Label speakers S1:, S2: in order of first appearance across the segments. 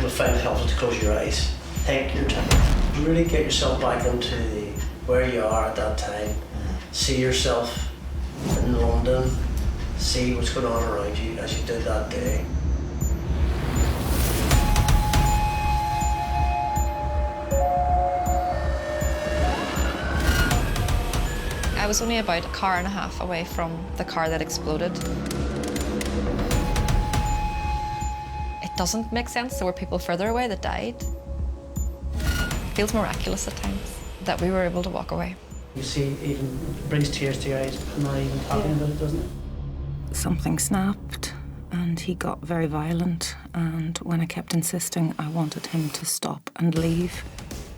S1: will find it helpful to close your eyes. Take your time. Really get yourself back into where you are at that time. See yourself in London. See what's going on around you as you did that day.
S2: I was only about a car and a half away from the car that exploded. It doesn't make sense. There were people further away that died. It feels miraculous at times that we were able to walk away.
S1: You see, even brings tears to your eyes, not even talking about it, doesn't it?
S3: Something snapped and he got very violent, and when I kept insisting I wanted him to stop and leave,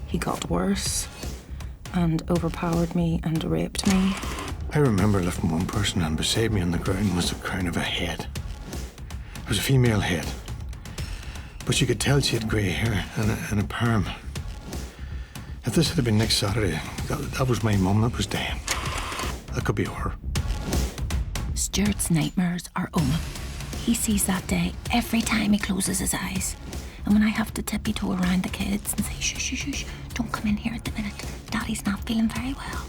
S3: he got worse and overpowered me and raped me.
S4: I remember lifting one person, and beside me on the ground was the crown of a head. It was a female head, but you could tell she had grey hair and a perm. If this had been next Saturday, that was my mum that was dying. That could be her.
S5: Stuart's nightmares are omen. He sees that day every time he closes his eyes. And when I have to tippy-toe around the kids and say, shush, shush, shush, don't come in here at the minute, Daddy's not feeling very well.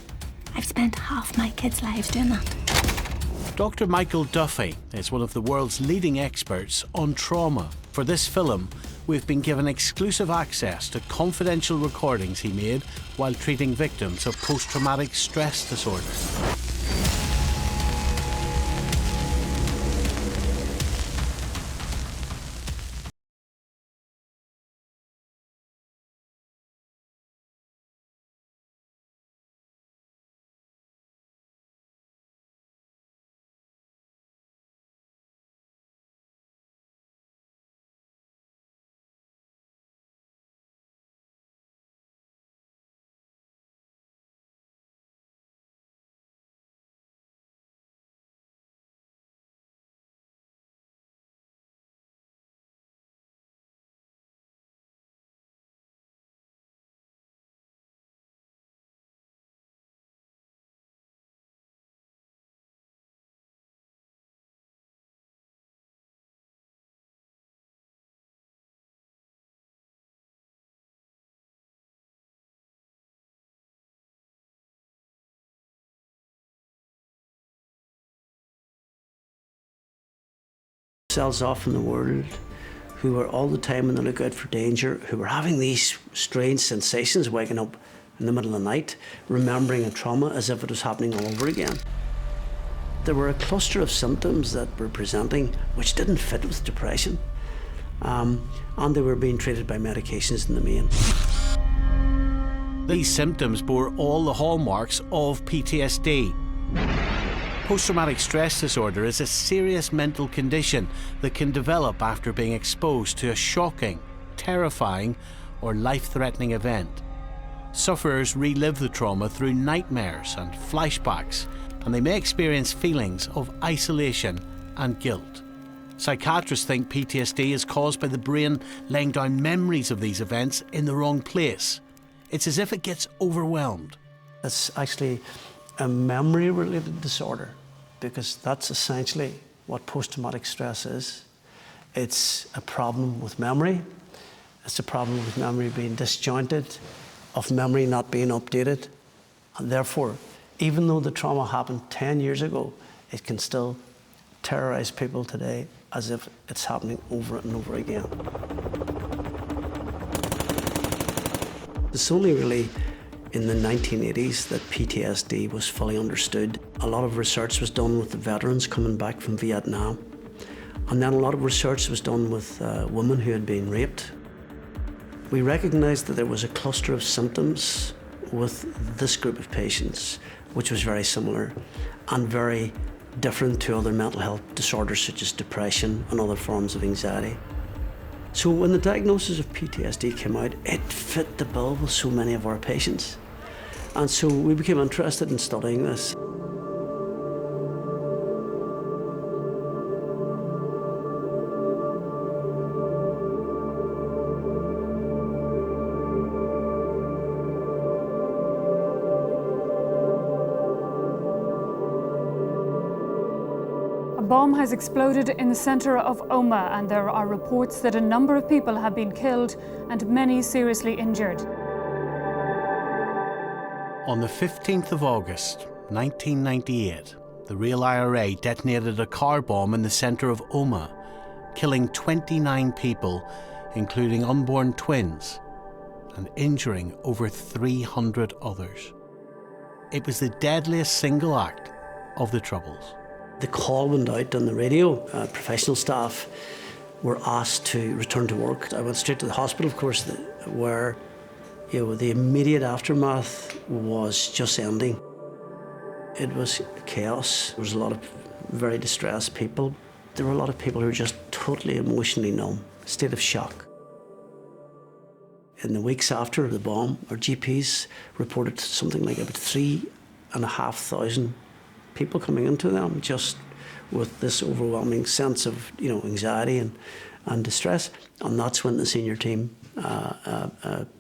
S5: I've spent half my kids' lives doing that.
S6: Dr. Michael Duffy is one of the world's leading experts on trauma. For this film, we've been given exclusive access to confidential recordings he made while treating victims of post-traumatic stress disorder.
S1: Themselves off from the world, who were all the time on the lookout for danger, who were having these strange sensations, waking up in the middle of the night, remembering a trauma as if it was happening all over again. There were a cluster of symptoms that were presenting which didn't fit with depression, and they were being treated by medications in the main.
S6: These symptoms bore all the hallmarks of PTSD. Post-traumatic stress disorder is a serious mental condition that can develop after being exposed to a shocking, terrifying, or life-threatening event. Sufferers relive the trauma through nightmares and flashbacks, and they may experience feelings of isolation and guilt. Psychiatrists think PTSD is caused by the brain laying down memories of these events in the wrong place. It's as if it gets overwhelmed.
S1: It's actually a memory-related disorder, because that's essentially what post-traumatic stress is. It's a problem with memory. It's a problem with memory being disjointed, of memory not being updated. And therefore, even though the trauma happened 10 years ago, it can still terrorize people today as if it's happening over and over again. It's only really in the 1980s that PTSD was fully understood. A lot of research was done with the veterans coming back from Vietnam. And then a lot of research was done with women who had been raped. We recognized that there was a cluster of symptoms with this group of patients, which was very similar and very different to other mental health disorders such as depression and other forms of anxiety. So when the diagnosis of PTSD came out, it fit the bill with so many of our patients. And so we became interested in studying this.
S7: bomb has exploded in the center of Omagh, and there are reports that a number of people have been killed and many seriously injured.
S6: On the 15th of August, 1998, the real IRA detonated a car bomb in the centre of Omagh, killing 29 people, including unborn twins, and injuring over 300 others. It was the deadliest single act of the Troubles.
S1: The call went out on the radio. Professional staff were asked to return to work. I went straight to the hospital, of course, where the immediate aftermath was just ending. It was chaos. There was a lot of very distressed people. There were a lot of people who were just totally emotionally numb, state of shock. In the weeks after the bomb, our GPs reported something like about 3,500 people coming into them just with this overwhelming sense of anxiety and distress. And that's when the senior team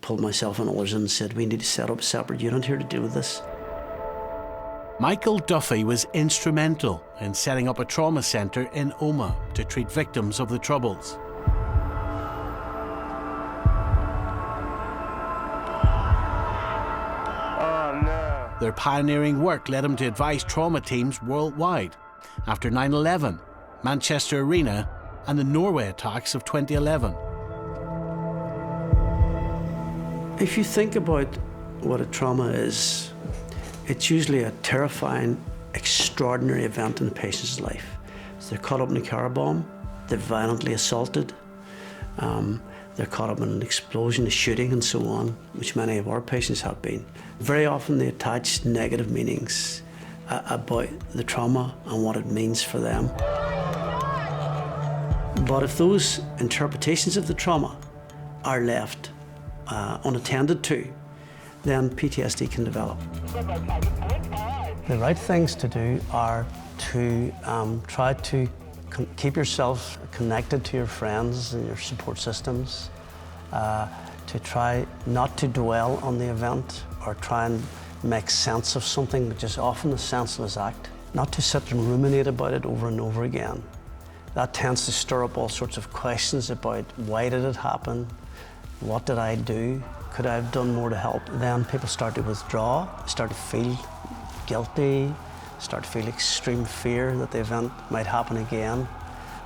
S1: pulled myself and others in and said, we need to set up a separate unit here to deal with this.
S6: Michael Duffy was instrumental in setting up a trauma centre in Omagh to treat victims of the Troubles. Their pioneering work led him to advise trauma teams worldwide after 9/11, Manchester Arena and the Norway attacks of 2011.
S1: If you think about what a trauma is, it's usually a terrifying, extraordinary event in a patient's life. So they're caught up in a car bomb, they're violently assaulted, they're caught up in an explosion, a shooting and so on, which many of our patients have been. Very often they attach negative meanings about the trauma and what it means for them. But if those interpretations of the trauma are left unattended to, then PTSD can develop. The right things to do are to try to keep yourself connected to your friends and your support systems, to try not to dwell on the event or try and make sense of something, which is often a senseless act, not to sit and ruminate about it over and over again. That tends to stir up all sorts of questions about why did it happen, what did I do, could I have done more to help? Then people start to withdraw, start to feel guilty, start to feel extreme fear that the event might happen again.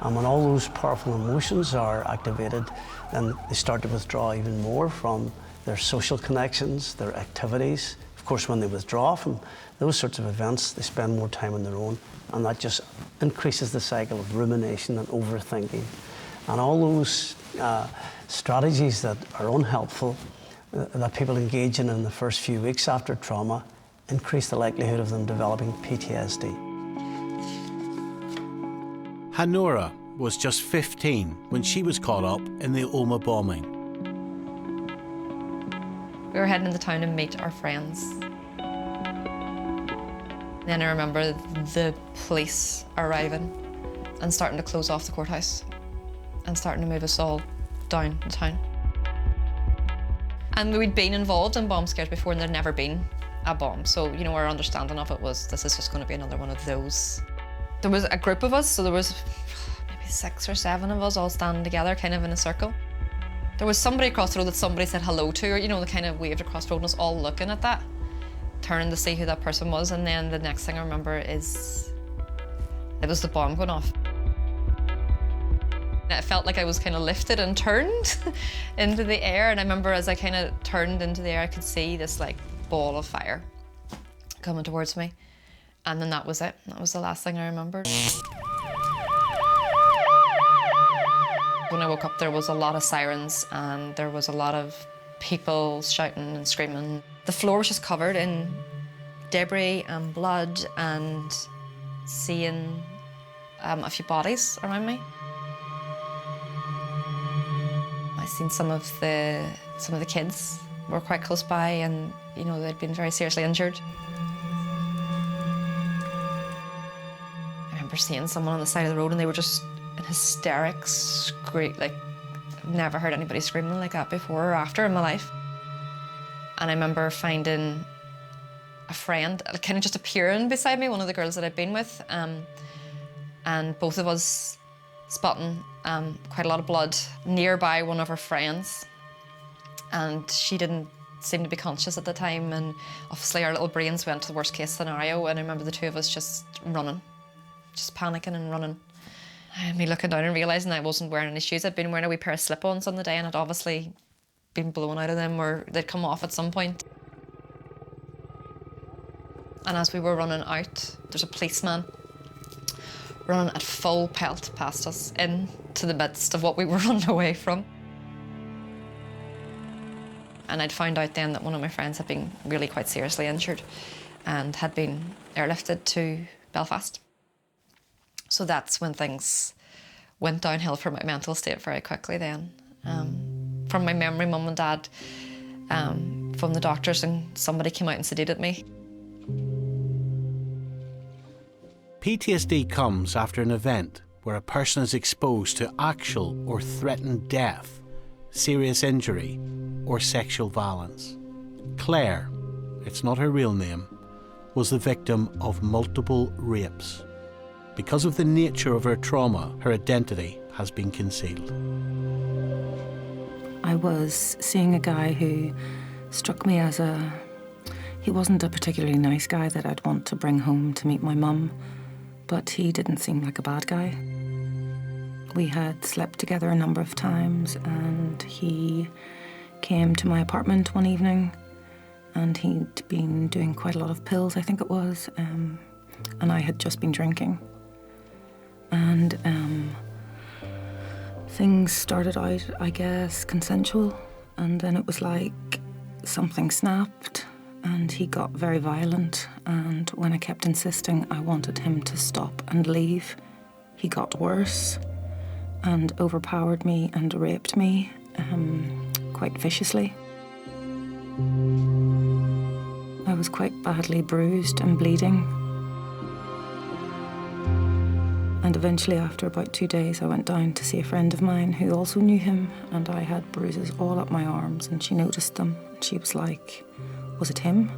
S1: And when all those powerful emotions are activated, then they start to withdraw even more from their social connections, their activities. Of course, when they withdraw from those sorts of events, they spend more time on their own, and that just increases the cycle of rumination and overthinking. And all those strategies that are unhelpful, that people engage in the first few weeks after trauma, increase the likelihood of them developing PTSD.
S6: Hanora was just 15 when she was caught up in the Omagh bombing.
S2: We were heading into town to meet our friends. Then I remember the police arriving and starting to close off the courthouse and starting to move us all down the town. And we'd been involved in bomb scares before and there'd never been a bomb. So, our understanding of it was this is just going to be another one of those. There was a group of us, so there was maybe 6 or 7 of us all standing together kind of in a circle. There was somebody across the road that somebody said hello to, or, they kind of waved across the road and us all looking at that, turning to see who that person was. And then the next thing I remember is it was the bomb going off. It felt like I was kind of lifted and turned into the air. And I remember as I kind of turned into the air, I could see this ball of fire coming towards me. And then that was it. That was the last thing I remembered. When I woke up, there was a lot of sirens and there was a lot of people shouting and screaming. The floor was just covered in debris and blood, and seeing a few bodies around me. I seen some of the kids were quite close by, and they'd been very seriously injured. I remember seeing someone on the side of the road, and they were just in hysterics, I've never heard anybody screaming like that before or after in my life. And I remember finding a friend kind of just appearing beside me, one of the girls that I'd been with, and both of us spotting quite a lot of blood nearby one of her friends. And she didn't seem to be conscious at the time, and obviously our little brains went to the worst case scenario, and I remember the two of us just running, just panicking and running. And me looking down and realising I wasn't wearing any shoes. I'd been wearing a wee pair of slip-ons on the day and had obviously been blown out of them, or they'd come off at some point. And as we were running out, there's a policeman running at full pelt past us into the midst of what we were running away from. And I'd found out then that one of my friends had been really quite seriously injured and had been airlifted to Belfast. So that's when things went downhill for my mental state very quickly then. From my memory, Mum and Dad phoned the doctors and somebody came out and sedated me.
S6: PTSD comes after an event where a person is exposed to actual or threatened death, serious injury, or sexual violence. Claire, it's not her real name, was the victim of multiple rapes. Because of the nature of her trauma, her identity has been concealed.
S3: I was seeing a guy who struck me as he wasn't a particularly nice guy that I'd want to bring home to meet my mum, but he didn't seem like a bad guy. We had slept together a number of times, and he came to my apartment one evening, and he'd been doing quite a lot of pills, I think it was, and I had just been drinking. And things started out, I guess, consensual, and then it was like something snapped, and he got very violent, and when I kept insisting I wanted him to stop and leave, he got worse and overpowered me and raped me quite viciously. I was quite badly bruised and bleeding. And eventually, after about 2 days, I went down to see a friend of mine who also knew him, and I had bruises all up my arms, and she noticed them. She was like, "Was it him?"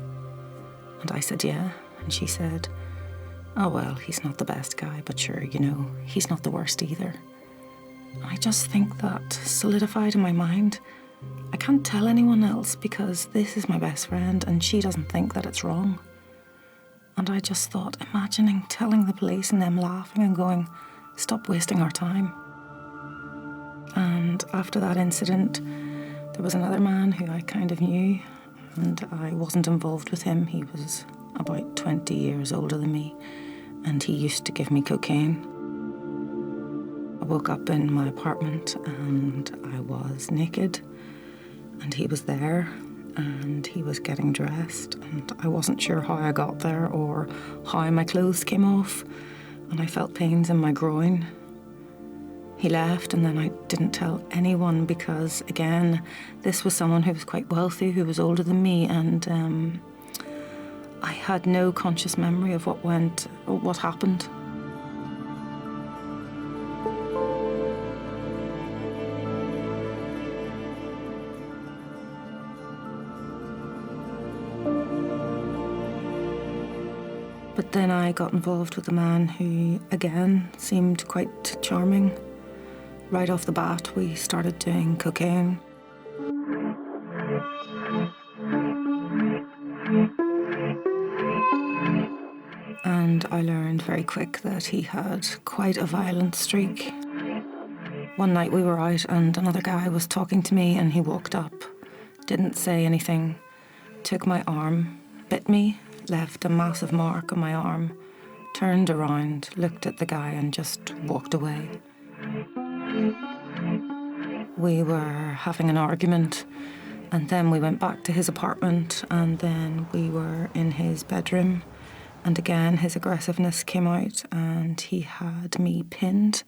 S3: And I said, "Yeah." And she said, "Oh, well, he's not the best guy, but sure, you know, he's not the worst either." I just think that solidified in my mind. I can't tell anyone else because this is my best friend and she doesn't think that it's wrong. And I just thought, imagining telling the police and them laughing and going, "Stop wasting our time." And after that incident, there was another man who I kind of knew, and I wasn't involved with him. He was about 20 years older than me, and he used to give me cocaine. I woke up in my apartment and I was naked, and he was there, and he was getting dressed, and I wasn't sure how I got there or how my clothes came off, and I felt pains in my groin. He left, and then I didn't tell anyone because, again, this was someone who was quite wealthy, who was older than me, and I had no conscious memory of what happened. But then I got involved with a man who, again, seemed quite charming. Right off the bat, we started doing cocaine. And I learned very quick that he had quite a violent streak. One night we were out and another guy was talking to me, and he walked up, didn't say anything, took my arm, bit me, left a massive mark on my arm, turned around, looked at the guy and just walked away. We were having an argument, and then we went back to his apartment, and then we were in his bedroom, and again his aggressiveness came out, and he had me pinned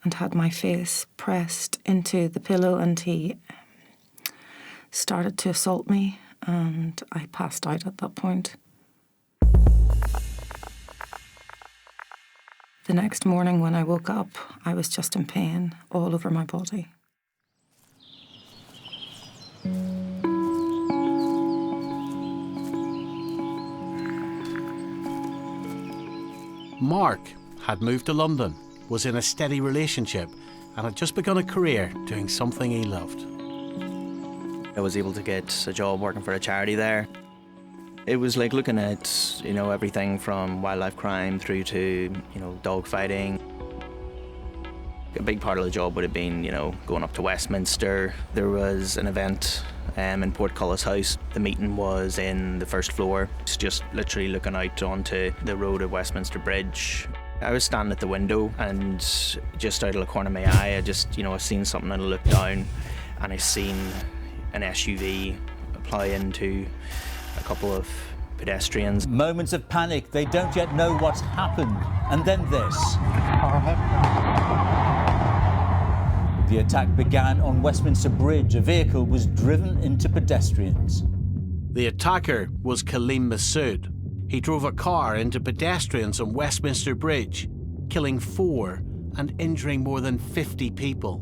S3: and had my face pressed into the pillow, and he started to assault me, and I passed out at that point. The next morning when I woke up, I was just in pain all over my body.
S6: Mark had moved to London, was in a steady relationship, and had just begun a career doing something he loved.
S8: I was able to get a job working for a charity there. It was like looking at, everything from wildlife crime through to, dog fighting. A big part of the job would have been, going up to Westminster. There was an event in 𝗵𝗏𝗃𝗲𝗏 house. The meeting was in the first floor. It's just literally looking out onto the road of Westminster Bridge. I was standing at the window, and just out of the corner of my eye, I seen something, and I looked down, and I seen an SUV plough into a couple of pedestrians.
S9: Moments of panic. They don't yet know what's happened. And then this. The attack began on Westminster Bridge. A vehicle was driven into pedestrians.
S6: The attacker was 𝗂𝗶𝗰𝗲. He drove a car into pedestrians on Westminster Bridge, killing 4 and injuring more than 50 people.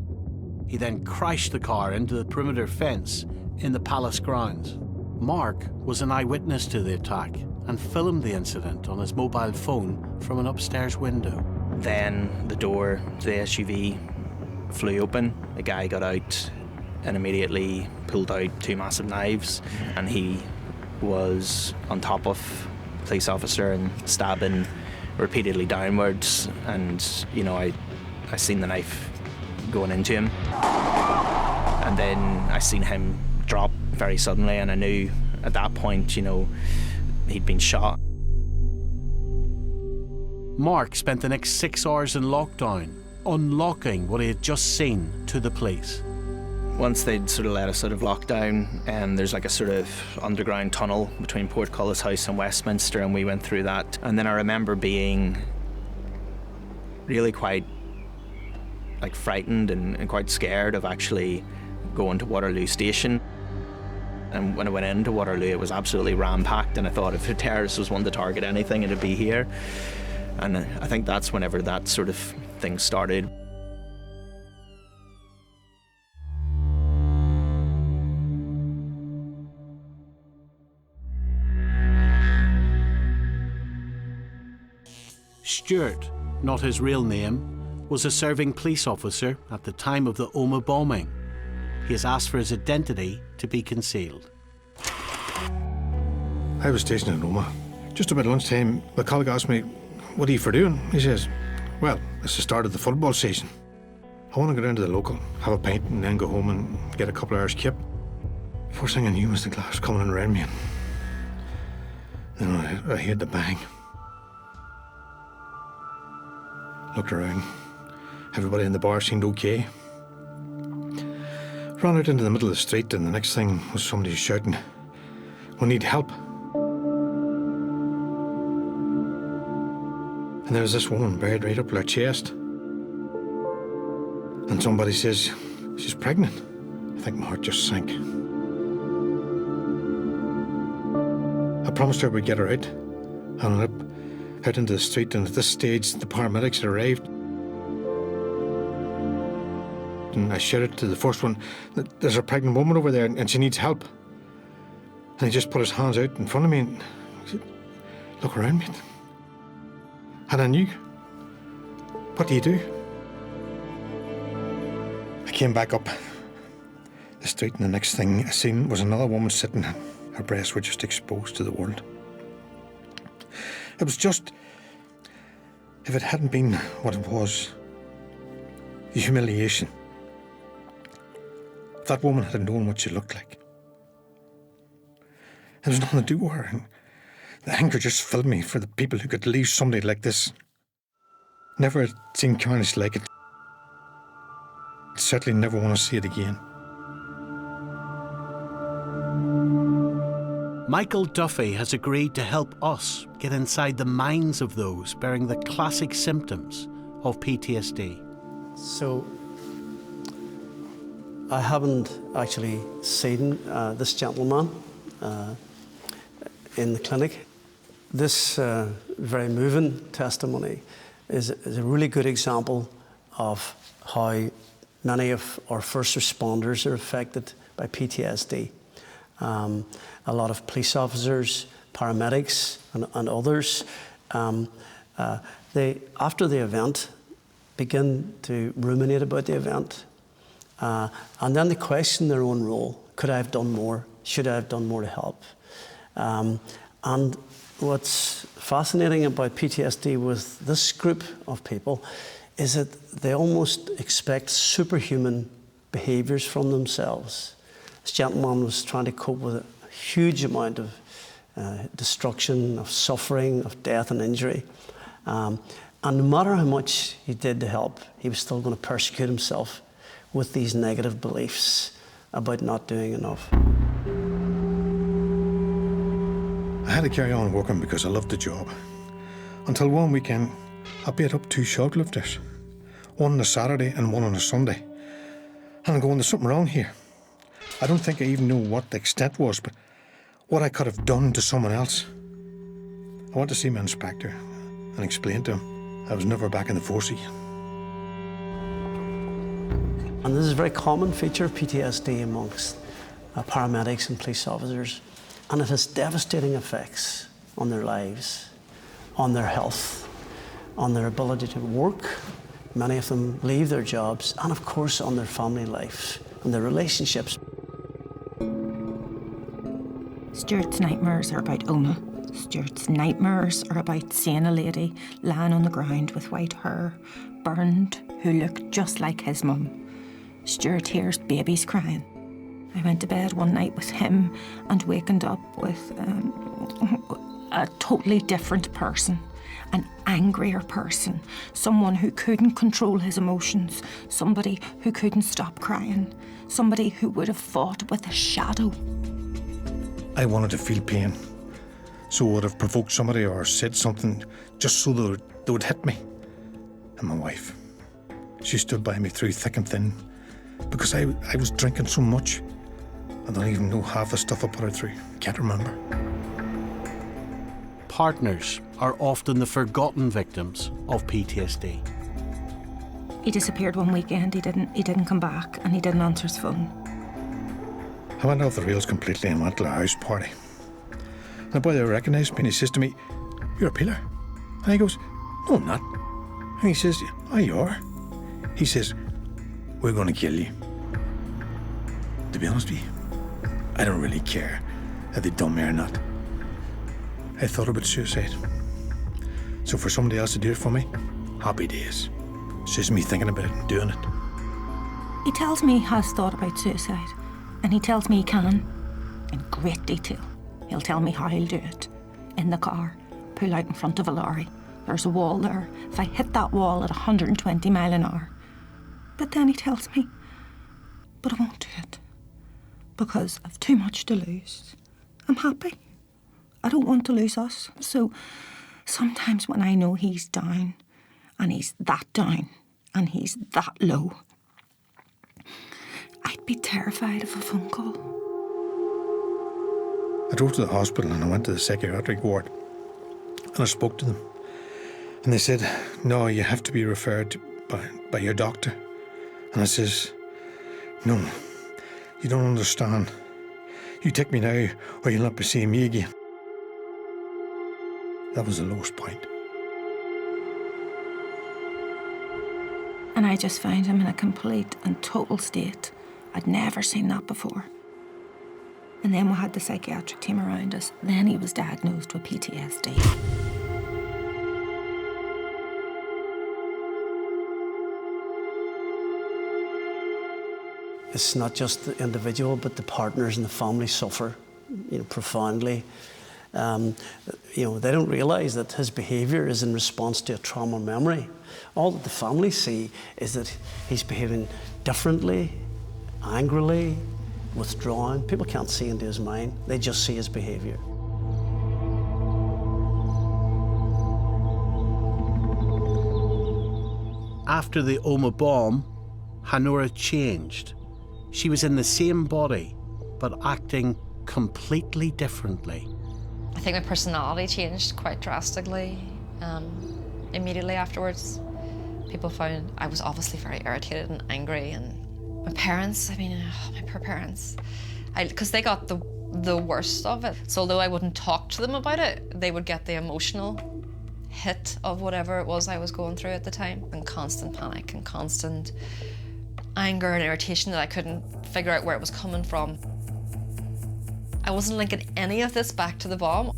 S6: He then crashed the car into the perimeter fence in the palace grounds. Mark was an eyewitness to the attack and filmed the incident on his mobile phone from an upstairs window.
S8: Then the door to the SUV flew open. The guy got out and immediately pulled out 2 massive knives, and he was on top of a police officer and stabbing repeatedly downwards, and I seen the knife going into him, and then I seen him drop very suddenly, and I knew at that point, he'd been shot.
S6: Mark spent the next 6 hours in lockdown, unlocking what he had just seen to the police.
S8: Once they'd sort of let us out of lockdown, there's like a sort of underground tunnel between 𝗵𝗏𝗃𝗲𝗏's house and Westminster, and we went through that. And then I remember being really quite frightened and quite scared of actually going to Waterloo Station. And when I went into Waterloo, it was absolutely ram-packed, and I thought if a terrorist was one to target anything, it'd be here. And I think that's whenever that sort of thing started.
S6: Stuart, not his real name, was a serving police officer at the time of the Omagh bombing. He has asked for his identity to be concealed.
S4: I was stationed in Omagh. Just about lunchtime, my colleague asked me, "What are you for doing?" He says, "Well, it's the start of the football season. I want to go down to the local, have a pint, and then go home and get a couple of hours kip." First thing I knew was the glass coming around me, and then I heard the bang. Looked around. Everybody in the bar seemed okay. Ran out into the middle of the street, and the next thing was somebody shouting, "We need help." And there was this woman buried right up her chest. And somebody says, "She's pregnant." I think my heart just sank. I promised her we'd get her out. I went out into the street, and at this stage, the paramedics had arrived. And I shouted to the first one, "There's a pregnant woman over there, and she needs help." And he just put his hands out in front of me and said, "Look around me." And I knew. What do you do? I came back up the street, and the next thing I seen was another woman sitting. Her breasts were just exposed to the world. It was just, if it hadn't been what it was, the humiliation. If that woman had known what she looked like. There was nothing to do with her, and the anger just filled me for the people who could leave somebody like this. Never had seen carnage like it. Certainly never want to see it again.
S6: Michael Duffy has agreed to help us get inside the minds of those bearing the classic symptoms of PTSD.
S1: So, I haven't actually seen this gentleman in the clinic. This very moving testimony is a really good example of how many of our first responders are affected by PTSD. A lot of police officers, paramedics, and others after the event, begin to ruminate about the event, and then they question their own role. Could I have done more? Should I have done more to help? And what's fascinating about PTSD with this group of people is that they almost expect superhuman behaviours from themselves. This gentleman was trying to cope with a huge amount of destruction, of suffering, of death and injury. And no matter how much he did to help, he was still going to persecute himself with these negative beliefs about not doing enough.
S4: I had to carry on working because I loved the job. Until one weekend, I beat up 2 shoplifters, one on a Saturday and one on a Sunday. And I'm going, there's something wrong here. I don't think I even know what the extent was, but what I could have done to someone else. I went to see my inspector and explained to him I was never back in the force again.
S1: And this is a very common feature of PTSD amongst paramedics and police officers. And it has devastating effects on their lives, on their health, on their ability to work. Many of them leave their jobs, and of course on their family life and their relationships.
S3: Stuart's nightmares are about Oma. Stuart's nightmares are about seeing a lady lying on the ground with white hair, burned, who looked just like his mum. Stuart hears babies crying. I went to bed one night with him and wakened up with a totally different person, an angrier person, someone who couldn't control his emotions, somebody who couldn't stop crying, somebody who would have fought with a shadow.
S4: I wanted to feel pain, so I would have provoked somebody or said something just so they would hit me. And my wife, she stood by me through thick and thin because I was drinking so much. I don't even know half the stuff I put her through. Can't remember.
S6: Partners are often the forgotten victims of PTSD.
S3: He disappeared one weekend, he didn't come back, and he didn't answer his phone.
S4: I went off the rails completely and went to a house party. And the boy there recognised me and he says to me, "You're a peeler." And he goes, "No, I'm not." And he says, "Oh, you are." He says, "We're going to kill you." To be honest with you, I don't really care if they've done me or not. I thought about suicide. So for somebody else to do it for me, happy days. It's just me thinking about it and doing it.
S3: He tells me he has thought about suicide, and he tells me he can, in great detail. He'll tell me how he'll do it. In the car, pull out in front of a lorry. There's a wall there. If I hit that wall at 120 miles an hour. But then he tells me, but I won't do it, because I've too much to lose. I'm happy. I don't want to lose us. So sometimes when I know he's down, and he's that down, and he's that low, I'd be terrified of a phone call.
S4: I drove to the hospital and I went to the psychiatric ward and I spoke to them. And they said, "No, you have to be referred by your doctor." And I says, "No, you don't understand. You take me now or you'll not be seeing me again." That was the lowest point.
S3: And I just found him in a complete and total state. I'd never seen that before. And then we had the psychiatric team around us. Then he was diagnosed with PTSD.
S1: It's not just the individual, but the partners and the family suffer, profoundly. They don't realise that his behaviour is in response to a trauma memory. All that the family see is that he's behaving differently, angrily, withdrawn. People can't see into his mind, they just see his behaviour.
S6: After the Oma bomb, Hanora changed. She was in the same body, but acting completely differently.
S2: I think my personality changed quite drastically immediately afterwards. People found I was obviously very irritated and angry, and my parents, my poor parents, because they got the worst of it. So although I wouldn't talk to them about it, they would get the emotional hit of whatever it was I was going through at the time, and constant panic and constant anger and irritation that I couldn't figure out where it was coming from. I wasn't linking any of this back to the bomb.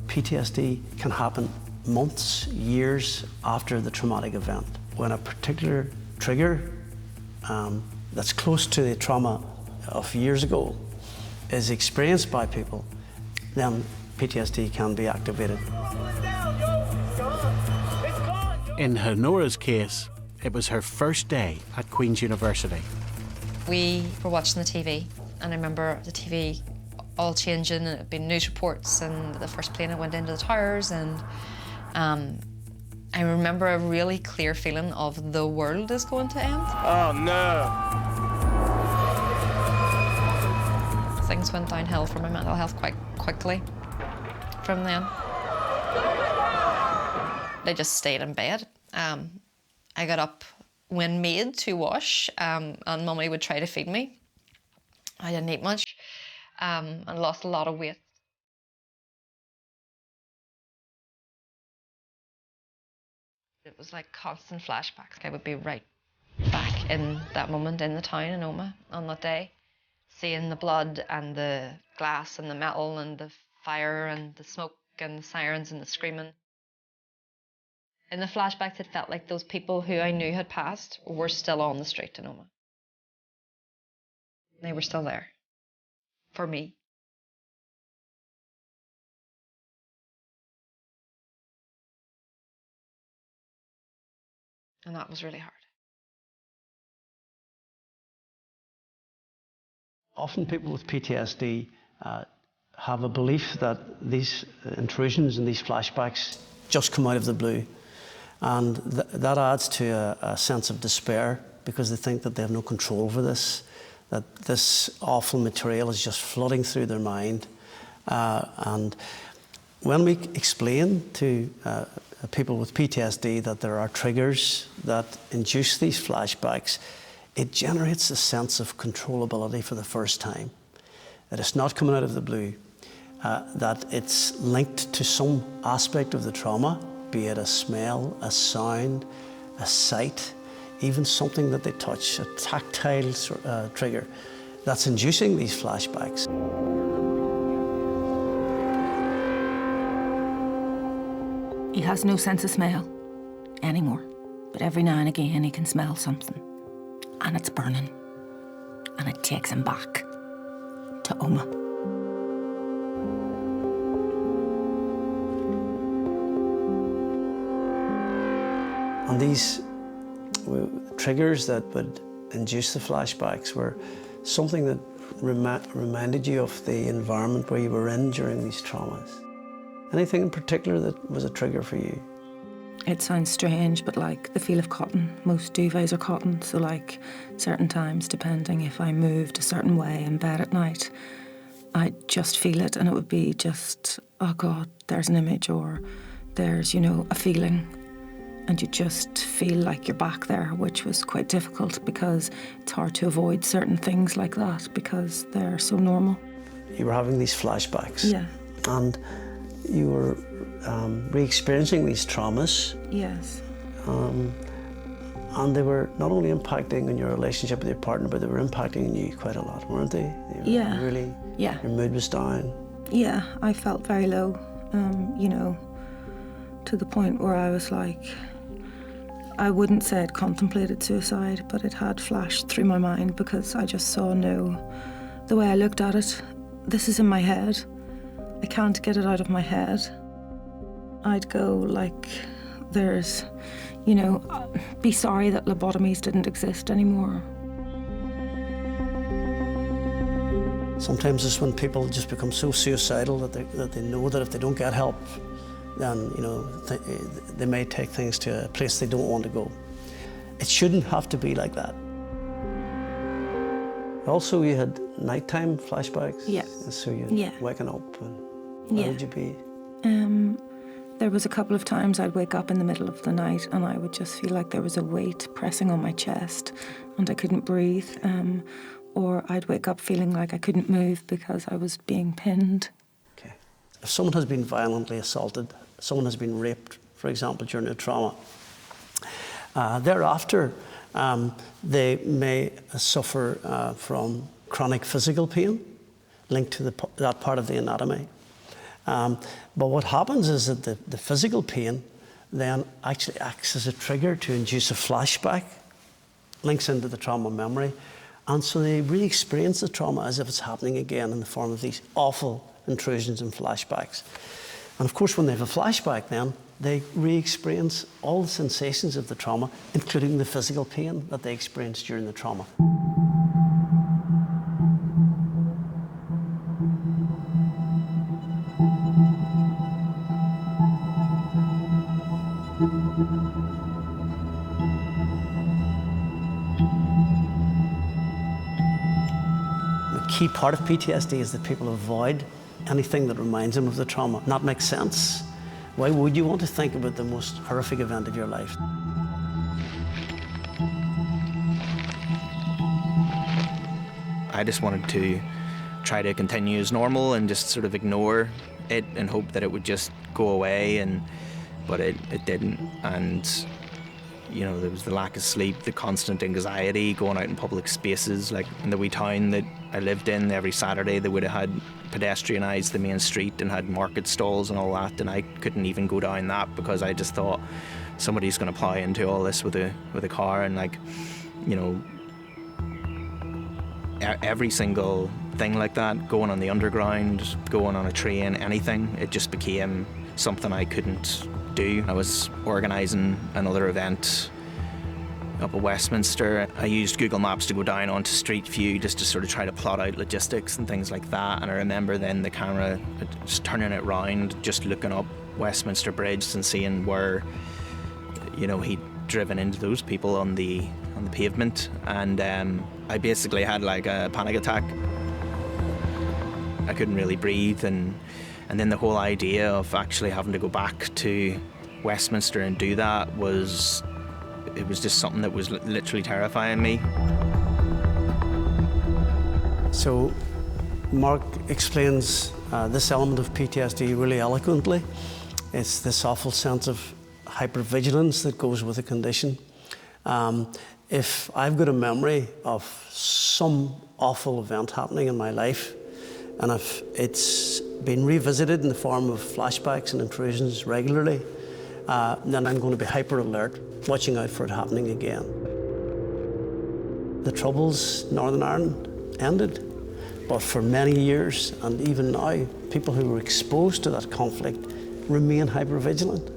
S1: PTSD can happen months, years after the traumatic event. When a particular trigger that's close to the trauma of years ago is experienced by people, then PTSD can be activated.
S6: In Nora's case, it was her first day at Queen's University.
S2: We were watching the TV, and I remember the TV all changing, and it'd been news reports, and the first plane that went into the towers, and I remember a really clear feeling of the world is going to end.
S10: Oh, no.
S2: Things went downhill for my mental health quite quickly from then. I just stayed in bed. I got up when made to wash, and Mummy would try to feed me. I didn't eat much, and lost a lot of weight. It was like constant flashbacks. I would be right back in that moment in the town in Omagh on that day, seeing the blood and the glass and the metal and the fire and the smoke and the sirens and the screaming. In the flashbacks, it felt like those people who I knew had passed were still on the street in Omagh. They were still there for me. And that was really hard.
S1: Often people with PTSD have a belief that these intrusions and these flashbacks just come out of the blue. And that adds to a sense of despair, because they think that they have no control over this, that this awful material is just flooding through their mind. And when we explain to people with PTSD that there are triggers that induce these flashbacks, it generates a sense of controllability for the first time. That it's not coming out of the blue, that it's linked to some aspect of the trauma, be it a smell, a sound, a sight, even something that they touch, a tactile trigger, that's inducing these flashbacks.
S3: He has no sense of smell anymore, but every now and again he can smell something, and it's burning, and it takes him back to Omagh.
S1: And these triggers that would induce the flashbacks were something that reminded you of the environment where you were in during these traumas. Anything in particular that was a trigger for you?
S3: It sounds strange, but like the feel of cotton. Most duvets are cotton, so like certain times, depending if I moved a certain way in bed at night, I'd just feel it, and it would be just, oh God, there's an image, or there's, you know, a feeling. And you just feel like you're back there, which was quite difficult because it's hard to avoid certain things like that because they're so normal.
S1: You were having these flashbacks.
S3: Yeah.
S1: And you were re-experiencing these traumas.
S3: Yes.
S1: And they were not only impacting on your relationship with your partner, but they were impacting on you quite a lot, weren't they?
S3: Yeah.
S1: Really,
S3: yeah.
S1: Your mood was down.
S3: Yeah, I felt very low, you know, to the point where I was like, I wouldn't say I'd contemplated suicide, but it had flashed through my mind because I just saw the way I looked at it, this is in my head. I can't get it out of my head. I'd go like, there's, you know, be sorry that lobotomies didn't exist anymore.
S1: Sometimes it's when people just become so suicidal that they know that if they don't get help, then, you know, they may take things to a place they don't want to go. It shouldn't have to be like that. Also, you had nighttime flashbacks.
S3: Yeah.
S1: So you're waking up, and where would you be?
S3: There was a couple of times I'd wake up in the middle of the night and I would just feel like there was a weight pressing on my chest and I couldn't breathe. Or I'd wake up feeling like I couldn't move because I was being pinned.
S1: Okay. If someone has been violently assaulted someone has been raped, for example, during a trauma, thereafter they may suffer from chronic physical pain linked to that part of the anatomy. But what happens is that the physical pain then actually acts as a trigger to induce a flashback, links into the trauma memory, and so they re-experience the trauma as if it's happening again in the form of these awful intrusions and flashbacks. And of course, when they have a flashback then, they re-experience all the sensations of the trauma, including the physical pain that they experienced during the trauma. The key part of PTSD is that people avoid anything that reminds them of the trauma. And that makes sense. Why would you want to think about the most horrific event of your life?
S8: I just wanted to try to continue as normal and just sort of ignore it and hope that it would just go away, but it didn't. And you know, there was the lack of sleep, the constant anxiety, going out in public spaces. Like in the wee town that I lived in, every Saturday they would have had pedestrianised the main street and had market stalls and all that, and I couldn't even go down that because I just thought somebody's going to plough into all this with a car. And like, you know, every single thing like that, going on the underground, going on a train, anything, it just became something I couldn't do. I was organising another event up at Westminster. I used Google Maps to go down onto Street View just to sort of try to plot out logistics and things like that. And I remember then the camera just turning it round, just looking up Westminster Bridge and seeing where, you know, he'd driven into those people on the pavement. And I basically had like a panic attack. I couldn't really breathe, and then the whole idea of actually having to go back to Westminster and do that it was just something that was literally terrifying me.
S1: So Mark explains this element of PTSD really eloquently. It's this awful sense of hypervigilance that goes with the condition. If I've got a memory of some awful event happening in my life, and if it's been revisited in the form of flashbacks and intrusions regularly, then I'm going to be hyper alert, watching out for it happening again. The Troubles in Northern Ireland ended, but for many years, and even now, people who were exposed to that conflict remain hypervigilant.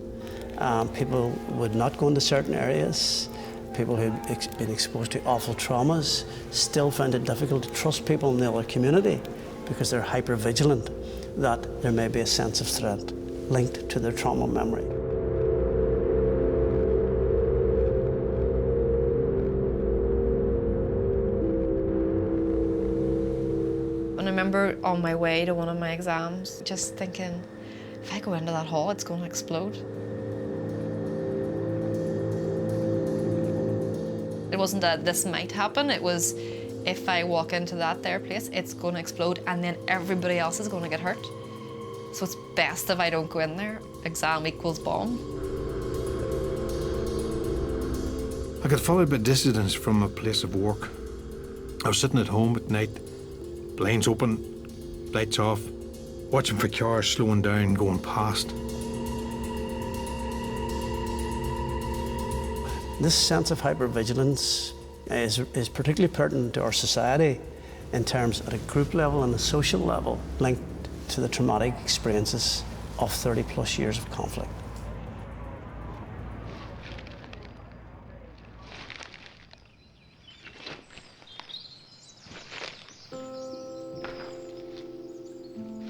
S1: People would not go into certain areas. People who'd been exposed to awful traumas still found it difficult to trust people in the other community because they're hypervigilant that there may be a sense of threat linked to their trauma memory.
S2: And I remember on my way to one of my exams, just thinking, if I go into that hall, it's going to explode. It wasn't that this might happen, it was if I walk into that there place, it's going to explode and then everybody else is going to get hurt. So it's best if I don't go in there. Exam equals bomb.
S4: I got followed by dissidents from a place of work. I was sitting at home at night, blinds open, lights off, watching for cars slowing down, going past.
S1: This sense of hypervigilance is particularly pertinent to our society in terms at a group level and a social level linked to the traumatic experiences of 30+ years of conflict.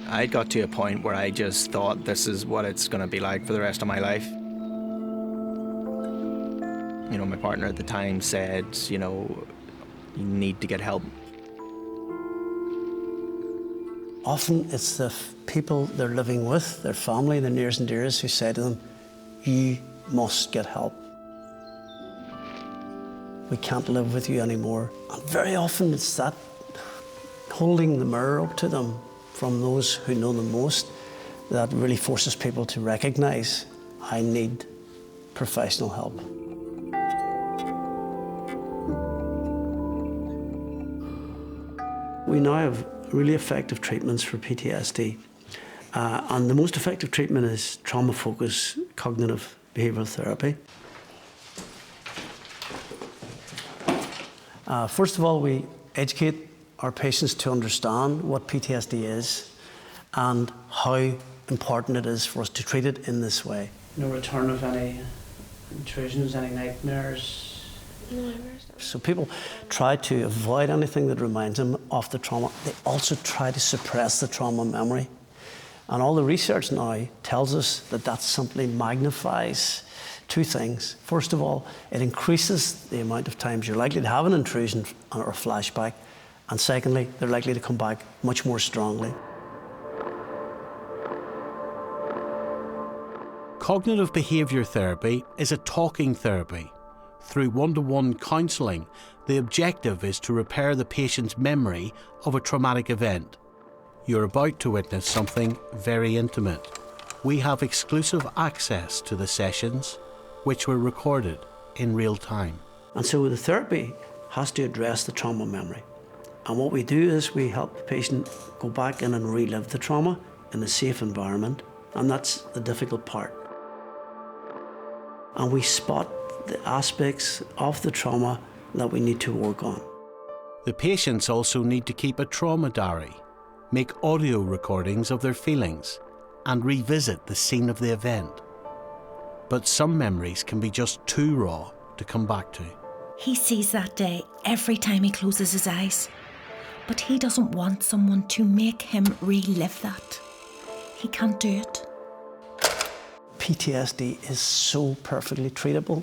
S8: I got to a point where I just thought this is what it's going to be like for the rest of my life. You know, my partner at the time said, you know, you need to get help.
S1: Often it's the people they're living with, their family, their nearest and dearest, who say to them, you must get help. We can't live with you anymore. And very often it's that holding the mirror up to them from those who know them most that really forces people to recognise, I need professional help. We now have really effective treatments for PTSD. And the most effective treatment is trauma-focused cognitive behavioural therapy. First of all, we educate our patients to understand what PTSD is and how important it is for us to treat it in this way. No return of any intrusions, any nightmares? No nightmares. So people try to avoid anything that reminds them of the trauma. They also try to suppress the trauma memory. And all the research now tells us that that simply magnifies two things. First of all, it increases the amount of times you're likely to have an intrusion or a flashback. And secondly, they're likely to come back much more strongly.
S6: Cognitive behaviour therapy is a talking therapy. Through one-to-one counselling, the objective is to repair the patient's memory of a traumatic event. You're about to witness something very intimate. We have exclusive access to the sessions, which were recorded in real time.
S1: And so the therapy has to address the trauma memory. And what we do is we help the patient go back in and relive the trauma in a safe environment, and that's the difficult part. And we spot the aspects of the trauma that we need to work on.
S6: The patients also need to keep a trauma diary, make audio recordings of their feelings, and revisit the scene of the event. But some memories can be just too raw to come back to.
S5: He sees that day every time he closes his eyes, but he doesn't want someone to make him relive that. He can't do it.
S1: PTSD is so perfectly treatable.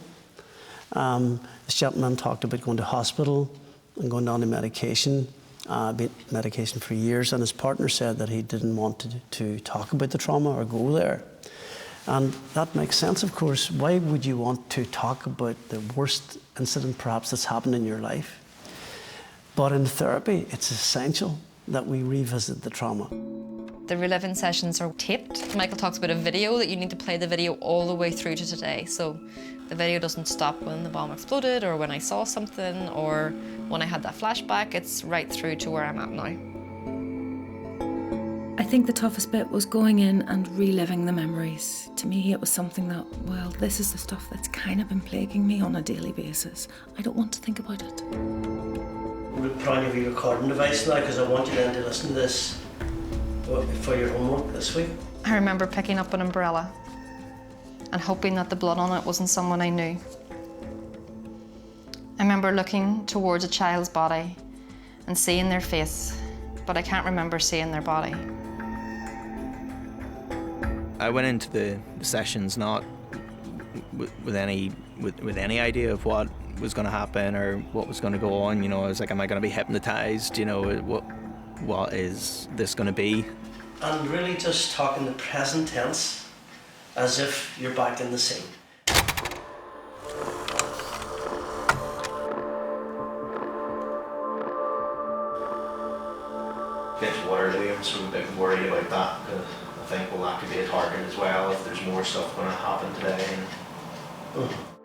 S1: This gentleman talked about going to hospital and going down to medication, been medication for years, and his partner said that he didn't want to talk about the trauma or go there. And that makes sense, of course. Why would you want to talk about the worst incident perhaps that's happened in your life? But in therapy, it's essential that we revisit the trauma.
S2: The reliving sessions are taped. Michael talks about a video that you need to play the video all the way through to today. So the video doesn't stop when the bomb exploded or when I saw something or when I had that flashback. It's right through to where I'm at now.
S3: I think the toughest bit was going in and reliving the memories. To me, it was something that, well, this is the stuff that's kind of been plaguing me on a daily basis. I don't want to think about it.
S1: We'll probably give you a recording device now because I want you then to listen to this for your homework this week.
S2: I remember picking up an umbrella and hoping that the blood on it wasn't someone I knew. I remember looking towards a child's body and seeing their face, but I can't remember seeing their body.
S8: I went into the sessions not with any idea of what was going to happen or what was going to go on. You know, I was like, am I going to be hypnotized? You know, what is this going to be?
S1: And really just talk in the present tense as if you're back in the scene.
S8: Get to Waterloo, I'm sort of a bit worried about that because I think, well, that could be a target as well if there's more stuff going to happen today.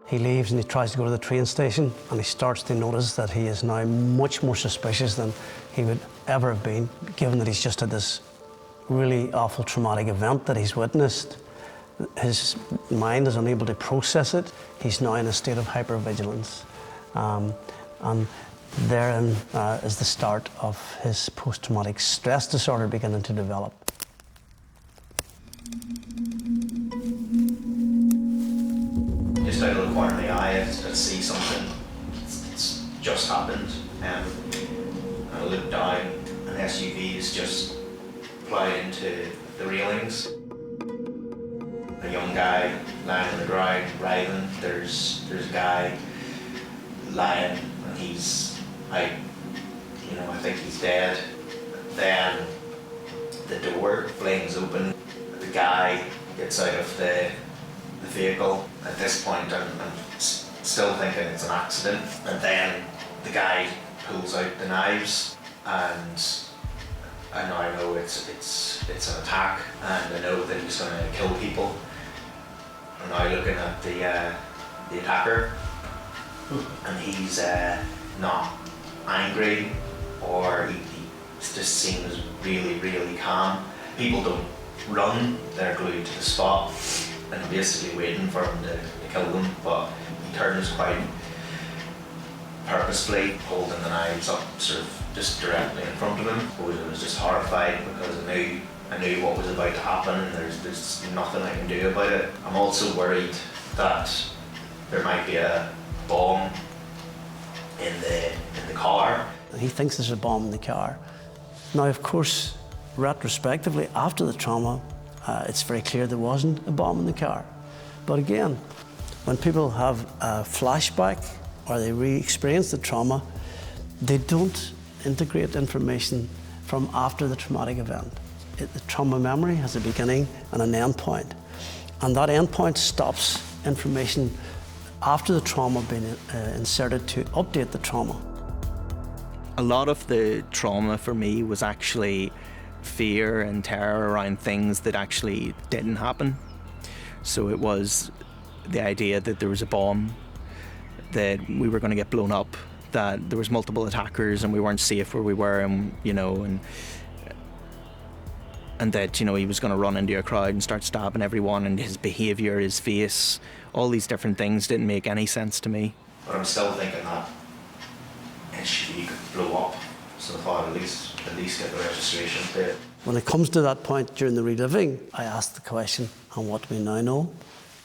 S1: He leaves and he tries to go to the train station and he starts to notice that he is now much more suspicious than he would ever have been, given that he's just had this really awful traumatic event that he's witnessed. His mind is unable to process it. He's now in a state of hypervigilance. And therein is the start of his post-traumatic stress disorder beginning to develop.
S8: Just out of the corner of the eye, I see something. It's just happened. I look down, an SUV is just plowed into the railings. A young guy lying on the ground, writhing. There's a guy lying, and he's out. You know, I think he's dead. Then the door flings open. The guy gets out of the vehicle. At this point, I'm still thinking it's an accident. And then the guy pulls out the knives and And I know it's an attack, and I know that he's going to kill people. And now looking at the attacker, and he's not angry, or he just seems really, really calm. People don't run, they're glued to the spot and basically waiting for him to kill them, but he turns quite purposefully, holding the knives up sort of just directly in front of him. I was just horrified because I knew what was about to happen, and there's nothing I can do about it. I'm also worried that there might be a bomb in the car.
S1: He thinks there's a bomb in the car. Now, of course, retrospectively, after the trauma, it's very clear there wasn't a bomb in the car. But again, when people have a flashback or they re-experience the trauma, they don't integrate information from after the traumatic event. The trauma memory has a beginning and an end point. And that end point stops information after the trauma being inserted to update the trauma.
S8: A lot of the trauma for me was actually fear and terror around things that actually didn't happen. So it was the idea that there was a bomb, that we were going to get blown up, that there was multiple attackers and we weren't safe where we were, and that he was going to run into a crowd and start stabbing everyone, and his behaviour, his face, all these different things didn't make any sense to me. But I'm still thinking that _HV could blow up, so I thought at least get the registration plate.
S1: When it comes to that point during the reliving, I asked the question, and what do we now know?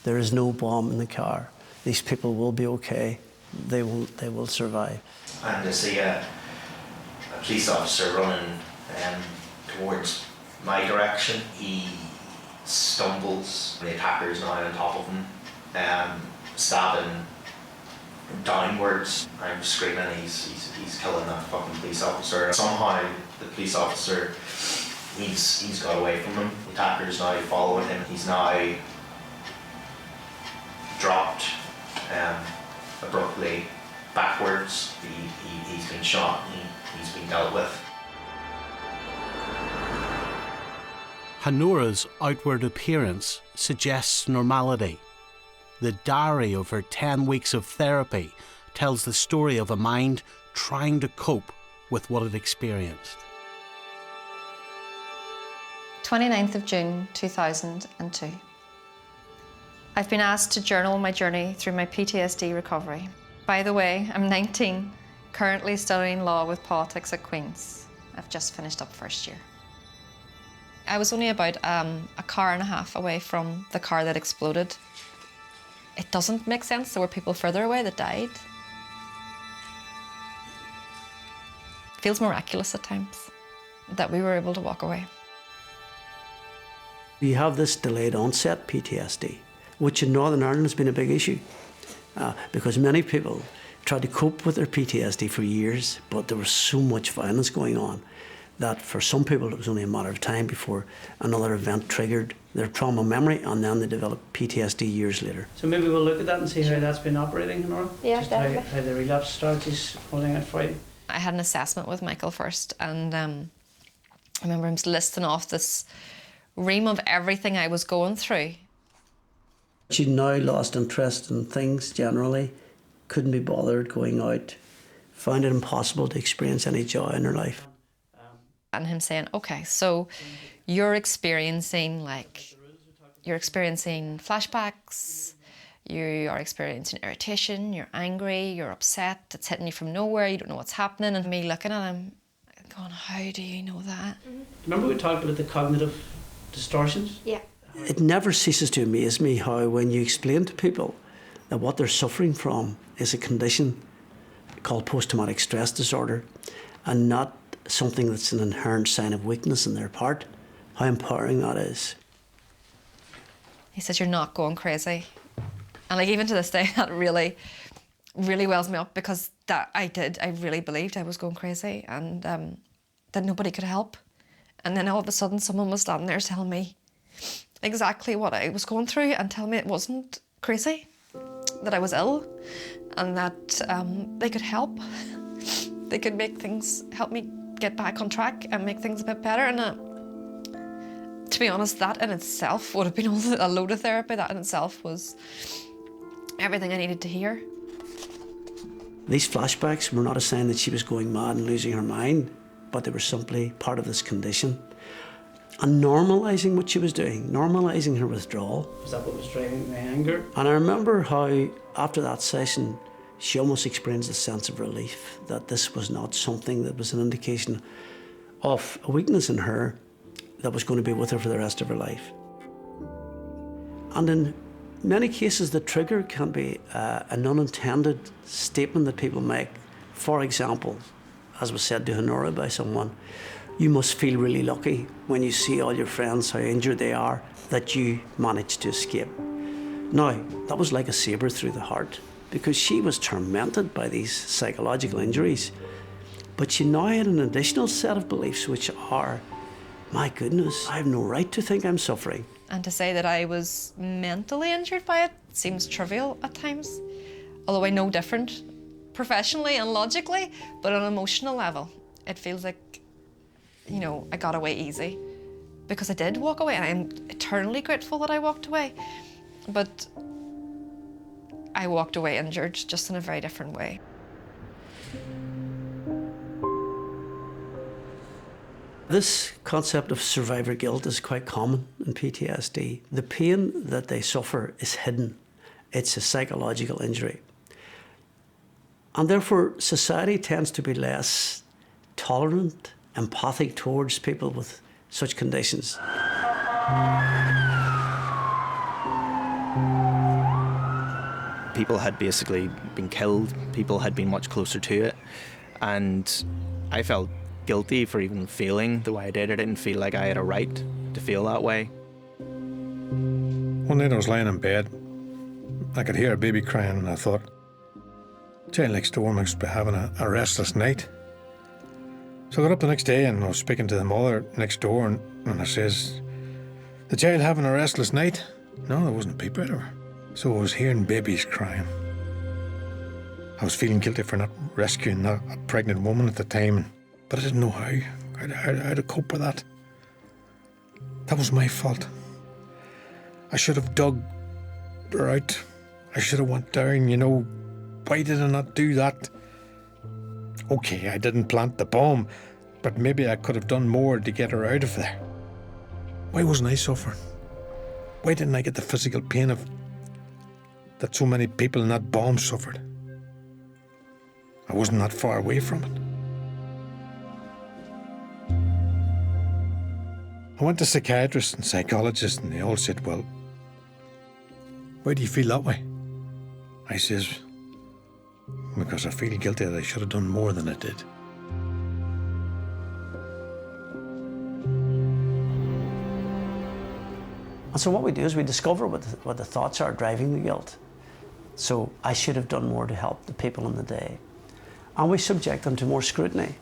S1: There is no bomb in the car. These people will be okay. They will survive.
S8: And to see a police officer running towards my direction, he stumbles. The attacker is now on top of him, stabbing downwards. I'm screaming, he's killing that fucking police officer. Somehow the police officer, he's got away from him. The attacker is now following him. He's now dropped abruptly backwards. He's been shot and he's been dealt with.
S6: Hanoura's outward appearance suggests normality. The diary of her 10 weeks of therapy tells the story of a mind trying to cope with what it experienced.
S2: 29th of June 2002. I've been asked to journal my journey through my PTSD recovery. By the way, I'm 19, currently studying law with politics at Queen's. I've just finished up first year. I was only about a car and a half away from the car that exploded. It doesn't make sense. There were people further away that died. It feels miraculous at times that we were able to walk away.
S1: You have this delayed onset PTSD, which in Northern Ireland has been a big issue because many people tried to cope with their PTSD for years, but there was so much violence going on that for some people it was only a matter of time before another event triggered their trauma memory, and then they developed PTSD years later.
S10: So maybe we'll look at that and see how that's been operating, Nora?
S2: Yeah,
S10: just
S2: definitely.
S10: how the relapse strategies holding out for you.
S2: I had an assessment with Michael first, and I remember him listing off this ream of everything I was going through.
S1: She'd now lost interest in things generally, couldn't be bothered going out, found it impossible to experience any joy in her life.
S2: And him saying, okay, so you're experiencing flashbacks, you are experiencing irritation, you're angry, you're upset, it's hitting you from nowhere, you don't know what's happening. And me looking at him, going, how do you know that?
S10: Remember we talked about the cognitive distortions?
S2: Yeah.
S1: It never ceases to amaze me how when you explain to people that what they're suffering from is a condition called post-traumatic stress disorder and not something that's an inherent sign of weakness on their part, how empowering that is.
S2: He says, you're not going crazy. And even to this day, that really, really wells me up, because I really believed I was going crazy, and that nobody could help. And then all of a sudden someone was standing there telling me exactly what I was going through and telling me it wasn't crazy, that I was ill, and that they could help. They could make things, help me get back on track and make things a bit better. And to be honest, that in itself would have been a load of therapy. That in itself was everything I needed to hear.
S1: These flashbacks were not a sign that she was going mad and losing her mind, but they were simply part of this condition. And normalising what she was doing, normalising her withdrawal.
S10: Is that what was driving the anger?
S1: And I remember how, after that session, she almost experienced a sense of relief that this was not something that was an indication of a weakness in her that was going to be with her for the rest of her life. And in many cases, the trigger can be an unintended statement that people make. For example, as was said to Ҳонora by someone, you must feel really lucky when you see all your friends, how injured they are, that you managed to escape. Now, that was like a sabre through the heart, because she was tormented by these psychological injuries. But she now had an additional set of beliefs which are, my goodness, I have no right to think I'm suffering.
S2: And to say that I was mentally injured by it seems trivial at times, although I know different professionally and logically, but on an emotional level, it feels like, you know, I got away easy because I did walk away, and I'm eternally grateful that I walked away. But I walked away injured, just in a very different way.
S1: This concept of survivor guilt is quite common in PTSD. The pain that they suffer is hidden. It's a psychological injury. And therefore, society tends to be less tolerant, empathic towards people with such conditions.
S8: People had basically been killed, people had been much closer to it, and I felt guilty for even feeling the way I did. I didn't feel like I had a right to feel that way.
S4: One night I was lying in bed. I could hear a baby crying, and I thought, child next door must be having a restless night. So I got up the next day and I was speaking to the mother next door, and I says, the child having a restless night? No, there wasn't a peep out of her. So I was hearing babies crying. I was feeling guilty for not rescuing a pregnant woman at the time, but I didn't know how to cope with that. That was my fault. I should have dug her out. I should have went down, you know. Why did I not do that? Okay, I didn't plant the bomb, but maybe I could have done more to get her out of there. Why wasn't I suffering? Why didn't I get the physical pain of that so many people in that bomb suffered? I wasn't that far away from it. I went to psychiatrists and psychologists, and they all said, well, why do you feel that way? I says, because I feel guilty that I should have done more than I did.
S1: And so what we do is we discover what the thoughts are driving the guilt. So I should have done more to help the people in the day. And we subject them to more scrutiny.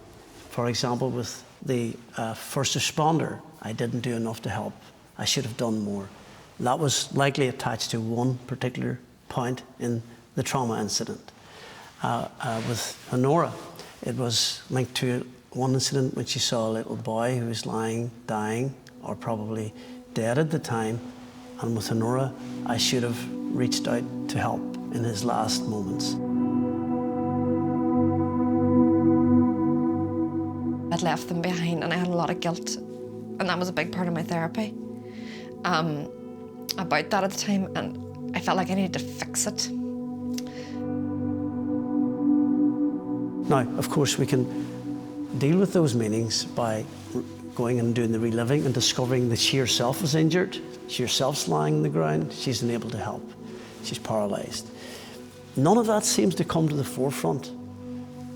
S1: For example, with the first responder, I didn't do enough to help. I should have done more. That was likely attached to one particular point in the trauma incident. With Ҳонора, it was linked to one incident when she saw a little boy who was lying, dying, or probably dead at the time. And with Ҳонora, I should have reached out to help in his last moments.
S2: I'd left them behind, and I had a lot of guilt, and that was a big part of my therapy about that at the time, and I felt like I needed to fix it.
S1: Now, of course, we can deal with those meanings by going and doing the reliving and discovering that she herself was injured, she herself's lying on the ground, she's unable to help, she's paralysed. None of that seems to come to the forefront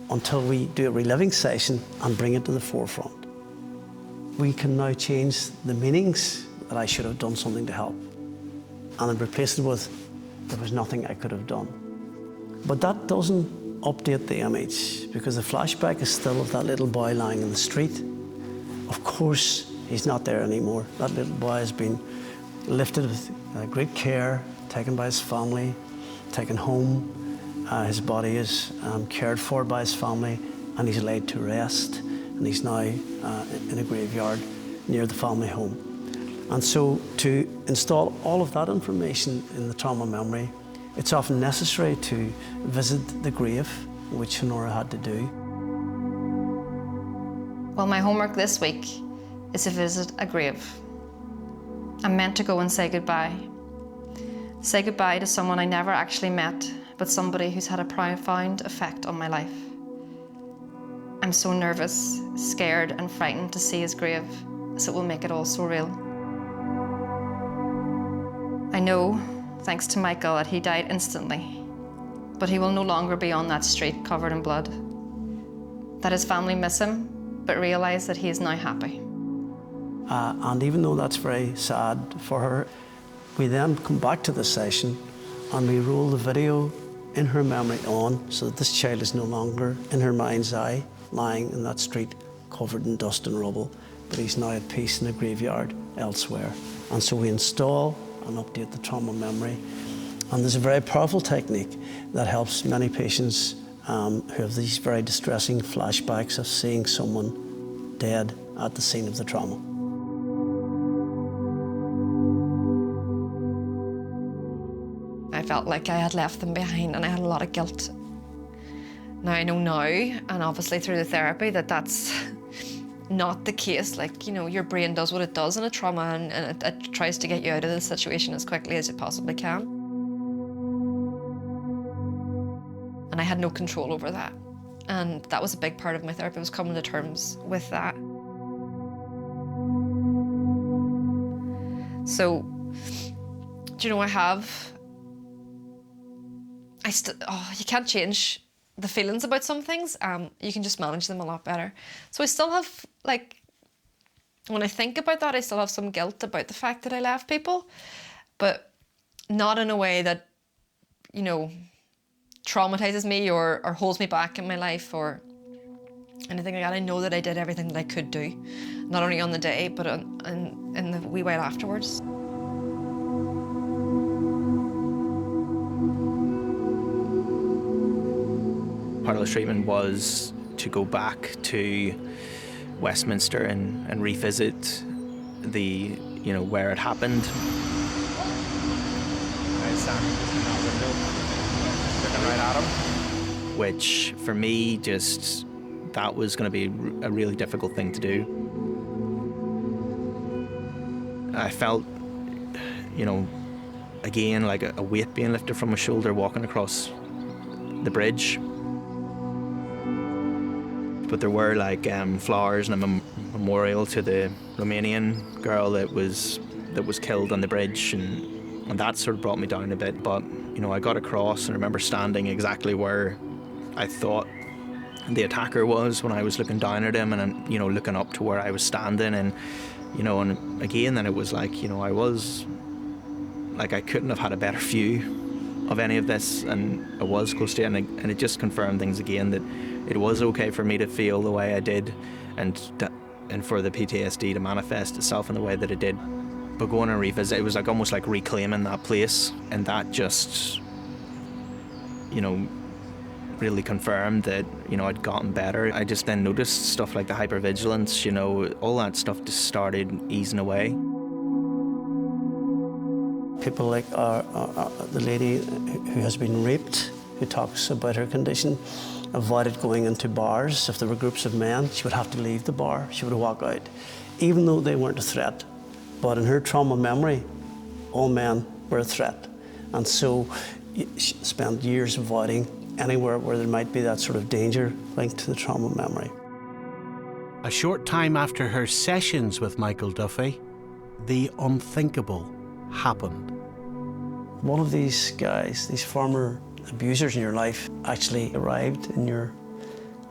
S1: until we do a reliving session and bring it to the forefront. We can now change the meanings that I should have done something to help, and then replace it with, there was nothing I could have done. But that doesn't update the image, because the flashback is still of that little boy lying in the street. Of course, he's not there anymore. That little boy has been lifted with great care, taken by his family, taken home. His body is cared for by his family, and he's laid to rest. and he's now in a graveyard near the family home. And so to install all of that information in the trauma memory, it's often necessary to visit the grave, which Honora had to do.
S2: Well, my homework this week is to visit a grave. I'm meant to go and say goodbye. Say goodbye to someone I never actually met, but somebody who's had a profound effect on my life. I'm so nervous, scared and frightened to see his grave, as it will make it all so real. I know, thanks to Michael, that he died instantly, but he will no longer be on that street covered in blood. That his family miss him, but realise that he is now happy.
S1: And even though that's very sad for her, we then come back to the session and we roll the video in her memory on so that this child is no longer in her mind's eye, lying in that street covered in dust and rubble, but he's now at peace in a graveyard elsewhere. And so we install and update the trauma memory. And there's a very powerful technique that helps many patients who have these very distressing flashbacks of seeing someone dead at the scene of the trauma.
S2: I felt like I had left them behind and I had a lot of guilt. Now I know now, and obviously through the therapy, that that's not the case. Like, you know, your brain does what it does in a trauma and it tries to get you out of the situation as quickly as it possibly can. And I had no control over that. And that was a big part of my therapy, was coming to terms with that. So, do you know, you can't change the feelings about some things. You can just manage them a lot better. So I still have, like, when I think about that, I still have some guilt about the fact that I left people, but not in a way that, you know, traumatizes me or holds me back in my life or anything like that. I know that I did everything that I could do, not only on the day, but in the wee while afterwards.
S8: Part of the treatment was to go back to Westminster and revisit the, you know, where it happened. Right at him. Which, for me, just, that was going to be a really difficult thing to do. I felt, you know, again, like a weight being lifted from my shoulder walking across the bridge. But there were, like, flowers and a memorial to the Romanian girl that was killed on the bridge, and that sort of brought me down a bit. But, you know, I got across and I remember standing exactly where I thought the attacker was when I was looking down at him, and, you know, looking up to where I was standing, and, you know, and again, then it was like, you know, I was, like, I couldn't have had a better view of any of this, and I was close to it, and it just confirmed things again, that it was okay for me to feel the way I did, and for the PTSD to manifest itself in the way that it did. But going and revisit, it was like almost like reclaiming that place, and that just, you know, really confirmed that, you know, I'd gotten better. I just then noticed stuff like the hypervigilance, you know, all that stuff just started easing away.
S1: People like the lady who has been raped, who talks about her condition, avoided going into bars. If there were groups of men, she would have to leave the bar. She would walk out, even though they weren't a threat. But in her trauma memory, all men were a threat. And so she spent years avoiding anywhere where there might be that sort of danger linked to the trauma memory.
S6: A short time after her sessions with Michael Duffy, the unthinkable happened.
S1: One of these guys, these former abusers in your life, actually arrived in your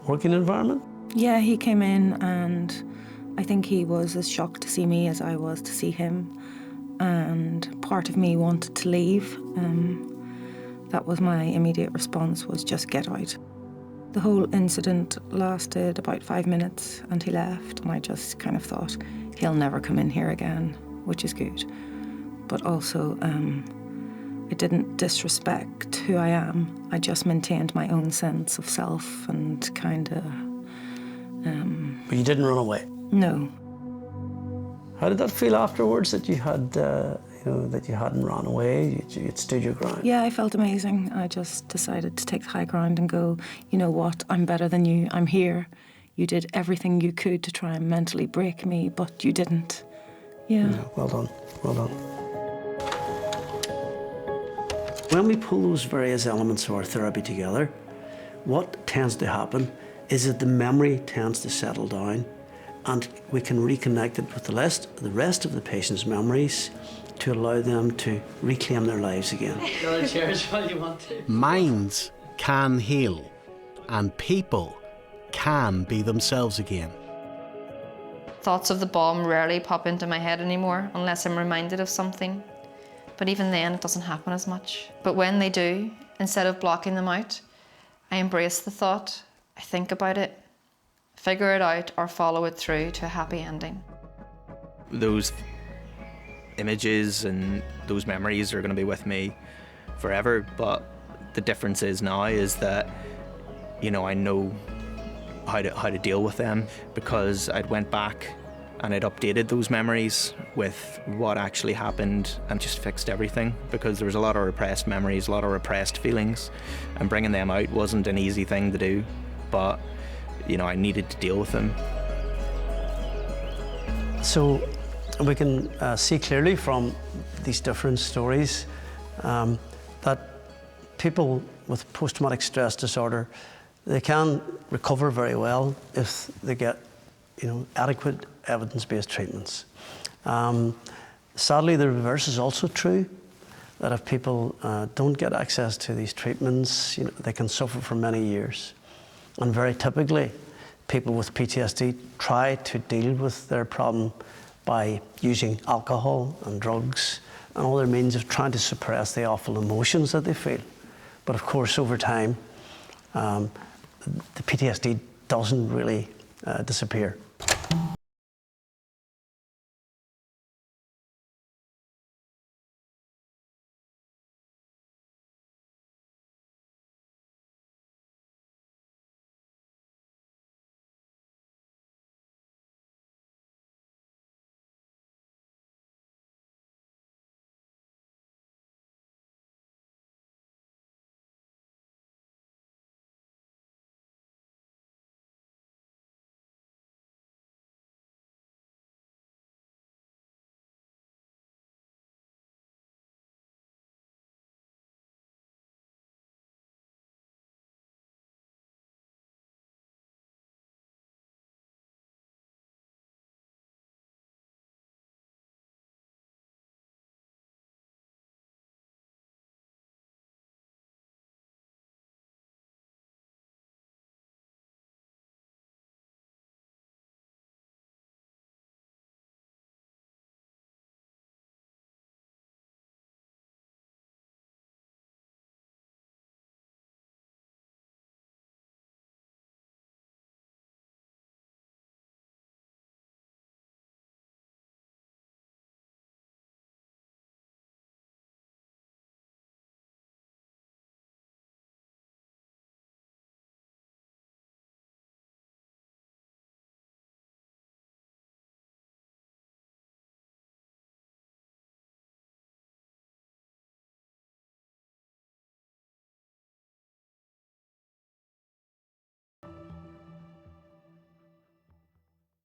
S1: working environment?
S3: Yeah, he came in, and I think he was as shocked to see me as I was to see him. And part of me wanted to leave. That was my immediate response, was just get out. The whole incident lasted about 5 minutes, and he left, and I just kind of thought, he'll never come in here again, which is good. But also, I didn't disrespect who I am. I just maintained my own sense of self and kind of
S1: But you didn't run away?
S3: No.
S1: How did that feel afterwards, that you had, that you hadn't run away, you'd stood your ground?
S3: Yeah, I felt amazing. I just decided to take the high ground and go, you know what, I'm better than you, I'm here. You did everything you could to try and mentally break me, but you didn't. Yeah.
S1: Well done, well done. When we pull those various elements of our therapy together, what tends to happen is that the memory tends to settle down, and we can reconnect it with the rest of the patient's memories to allow them to reclaim their lives again.
S6: Minds can heal, and people can be themselves again.
S2: Thoughts of the bomb rarely pop into my head anymore unless I'm reminded of something. But even then, it doesn't happen as much. But when they do, instead of blocking them out, I embrace the thought, I think about it, figure it out, or follow it through to a happy ending.
S8: Those images and those memories are going to be with me forever, but the difference is now is that, I know how to deal with them, because I'd went back and I'd updated those memories with what actually happened and just fixed everything, because there was a lot of repressed memories, a lot of repressed feelings, and bringing them out wasn't an easy thing to do, but I needed to deal with them.
S1: So we can see clearly from these different stories that people with post-traumatic stress disorder, they can recover very well if they get adequate evidence-based treatments. Sadly, the reverse is also true, that if people don't get access to these treatments, they can suffer for many years. And very typically, people with PTSD try to deal with their problem by using alcohol and drugs and other means of trying to suppress the awful emotions that they feel. But of course, over time, the PTSD doesn't really disappear.